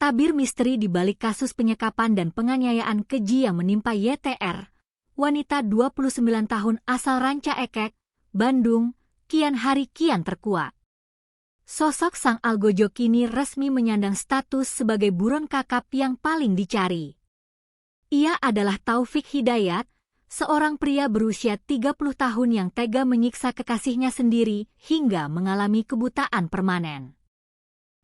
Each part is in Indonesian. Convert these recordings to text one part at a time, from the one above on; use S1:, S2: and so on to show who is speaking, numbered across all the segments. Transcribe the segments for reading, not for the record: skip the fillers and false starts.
S1: Tabir misteri di balik kasus penyekapan dan penganiayaan keji yang menimpa YTR, wanita 29 tahun asal Ranca Ekek, Bandung, kian hari kian terkuak. Sosok sang algojo kini resmi menyandang status sebagai buron kakap yang paling dicari. Ia adalah Taufik Hidayat, seorang pria berusia 30 tahun yang tega menyiksa kekasihnya sendiri hingga mengalami kebutaan permanen.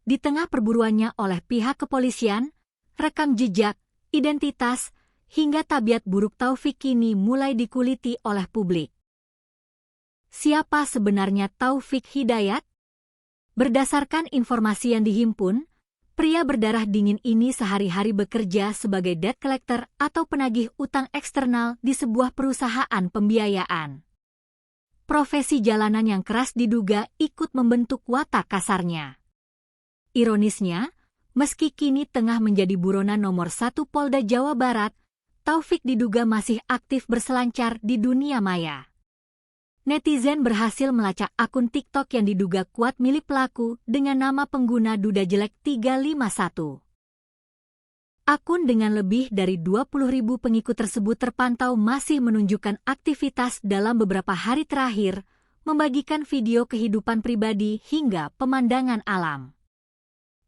S1: Di tengah perburuannya oleh pihak kepolisian, rekam jejak, identitas, hingga tabiat buruk Taufik kini mulai dikuliti oleh publik. Siapa sebenarnya Taufik Hidayat? Berdasarkan informasi yang dihimpun, pria berdarah dingin ini sehari-hari bekerja sebagai debt collector atau penagih utang eksternal di sebuah perusahaan pembiayaan. Profesi jalanan yang keras diduga ikut membentuk watak kasarnya. Ironisnya, meski kini tengah menjadi buronan nomor 1 Polda Jawa Barat, Taufik diduga masih aktif berselancar di dunia maya. Netizen berhasil melacak akun TikTok yang diduga kuat milik pelaku dengan nama pengguna Duda Jelek 351. Akun dengan lebih dari 20.000 pengikut tersebut terpantau masih menunjukkan aktivitas dalam beberapa hari terakhir, membagikan video kehidupan pribadi hingga pemandangan alam.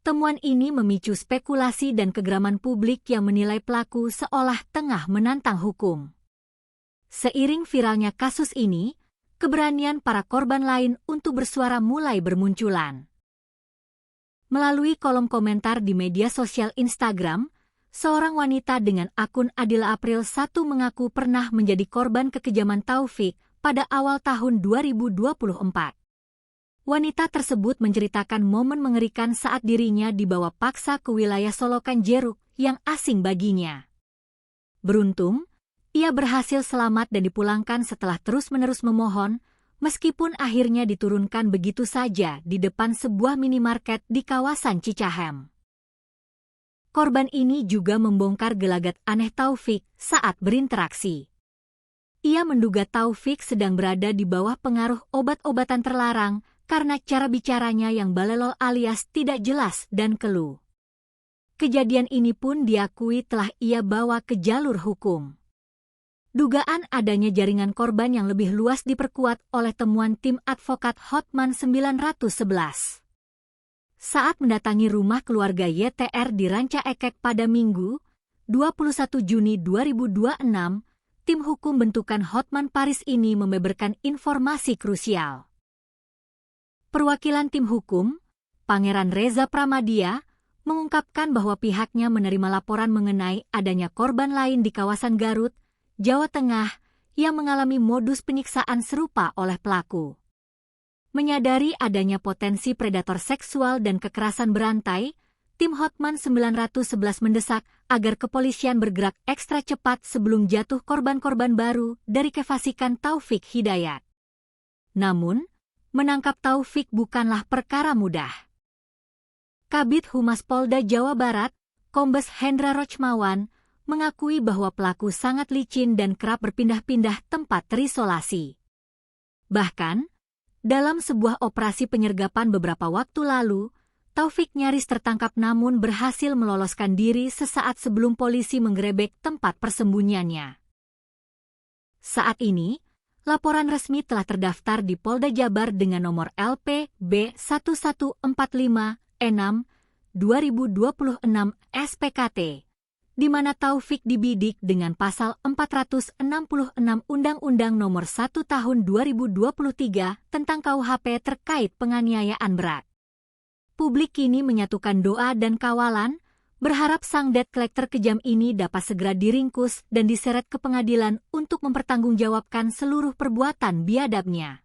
S1: Temuan ini memicu spekulasi dan kegeraman publik yang menilai pelaku seolah tengah menantang hukum. Seiring viralnya kasus ini, keberanian para korban lain untuk bersuara mulai bermunculan. Melalui kolom komentar di media sosial Instagram, seorang wanita dengan akun Adila April 1 mengaku pernah menjadi korban kekejaman Taufik pada awal tahun 2024. Wanita tersebut menceritakan momen mengerikan saat dirinya dibawa paksa ke wilayah Solokan Jeruk yang asing baginya. Beruntung, ia berhasil selamat dan dipulangkan setelah terus-menerus memohon, meskipun akhirnya diturunkan begitu saja di depan sebuah minimarket di kawasan Cicahem. Korban ini juga membongkar gelagat aneh Taufik saat berinteraksi. Ia menduga Taufik sedang berada di bawah pengaruh obat-obatan terlarang karena cara bicaranya yang balelol alias tidak jelas dan keluh. Kejadian ini pun diakui telah ia bawa ke jalur hukum. Dugaan adanya jaringan korban yang lebih luas diperkuat oleh temuan tim advokat Hotman 911. Saat mendatangi rumah keluarga YTR di Ranca Ekek pada Minggu, 21 Juni 2026, tim hukum bentukan Hotman Paris ini membeberkan informasi krusial. Perwakilan tim hukum, Pangeran Reza Pramadya, mengungkapkan bahwa pihaknya menerima laporan mengenai adanya korban lain di kawasan Garut, Jawa Tengah, yang mengalami modus penyiksaan serupa oleh pelaku. Menyadari adanya potensi predator seksual dan kekerasan berantai, tim Hotman 911 mendesak agar kepolisian bergerak ekstra cepat sebelum jatuh korban-korban baru dari kefasikan Taufik Hidayat. Namun, menangkap Taufik bukanlah perkara mudah. Kabid Humas Polda Jawa Barat, Kombes Hendra Rochmawan, mengakui bahwa pelaku sangat licin dan kerap berpindah-pindah tempat terisolasi. Bahkan, dalam sebuah operasi penyergapan beberapa waktu lalu, Taufik nyaris tertangkap namun berhasil meloloskan diri sesaat sebelum polisi menggerebek tempat persembunyiannya. Saat ini, laporan resmi telah terdaftar di Polda Jabar dengan nomor LP B1145E6-2026 SPKT, di mana Taufik dibidik dengan pasal 466 Undang-Undang nomor 1 tahun 2023 tentang KUHP terkait penganiayaan berat. Publik kini menyatukan doa dan kawalan, berharap sang debt collector kejam ini dapat segera diringkus dan diseret ke pengadilan untuk mempertanggungjawabkan seluruh perbuatan biadabnya.